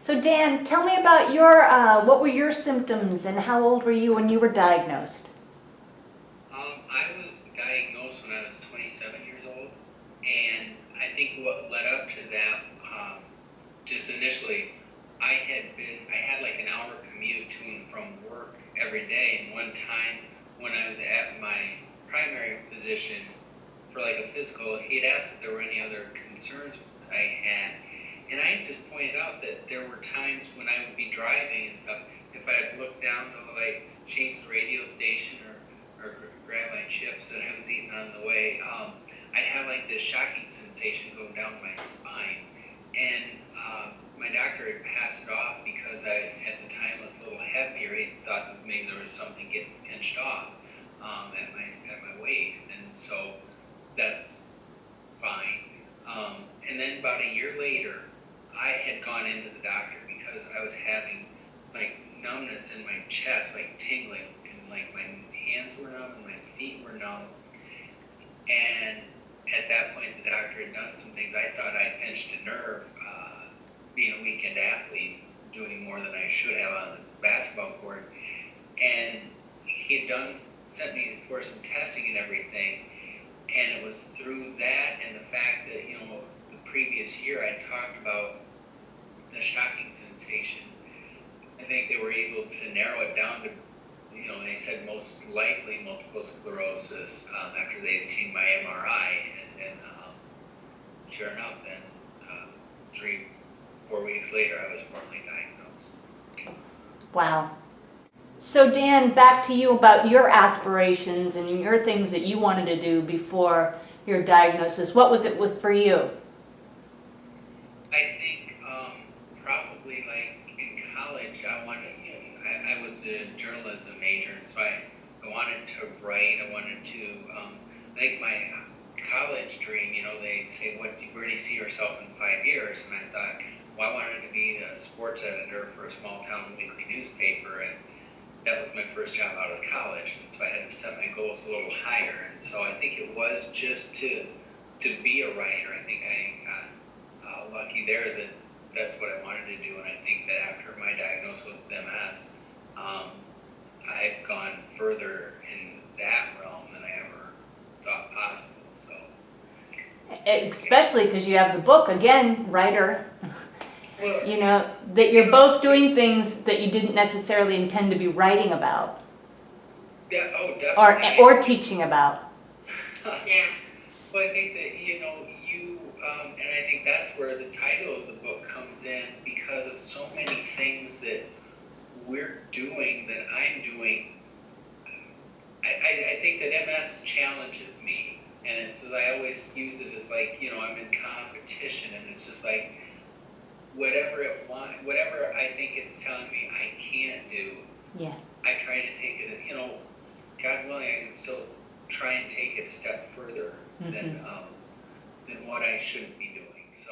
So Dan, tell me about your, what were your symptoms and how old were you when you were diagnosed? I was diagnosed when I was 27 years old, and I think what led up to that, just initially, I had like an hour commute to and from work every day, and one time when I was at my primary physician for like a physical, he had asked if there were any other concerns I had, and I had just pointed out that there were times when I would be driving and stuff, if I had looked down to like change the radio station or grab my chips that I was eating on the way, I'd have like this shocking sensation go down my spine. And my doctor had passed it off because I, at the time, was a little heavier. He thought that maybe there was something getting pinched off at my waist, and so that's fine. And then about a year later, I had gone into the doctor because I was having like numbness in my chest, like tingling, and like my hands were numb and my feet were numb. And at that point, the doctor had done some things. I thought I'd pinched a nerve, being a weekend athlete, doing more than I should have on the basketball court. And he had sent me for some testing and everything. And it was through that and the fact that, the previous year I talked about the shocking sensation. I think they were able to narrow it down to, they said most likely multiple sclerosis after they had seen my MRI. And sure enough, then 3-4 weeks later, I was formally diagnosed. Wow. So Dan, back to you about your aspirations and your things that you wanted to do before your diagnosis. What was it for you? I think probably like in college, I was a journalism major, and so I wanted to write. I wanted to, I think my college dream, they say, where do you see yourself in 5 years? And I thought, well, I wanted to be a sports editor for a small town weekly newspaper, and that was my first job out of college, and so I had to set my goals a little higher. And so I think it was just to be a writer. I think I got lucky there that that's what I wanted to do, and I think that after my diagnosis with MS, I've gone further in that realm than I ever thought possible. So, Especially because you have the book, again, writer, well, that you're both doing things that you didn't necessarily intend to be writing about. Yeah, oh, definitely. Or teaching about. Yeah. Well, I think that, and I think that's where the title of the book comes in, because of so many things that we're doing, that I'm doing. I think that MS challenges me, and it's, I always use it as like, I'm in competition, and it's just like, whatever I think it's telling me I can't do, Yeah. I try to take it, God willing, I can still try and take it a step further than what I shouldn't be doing. So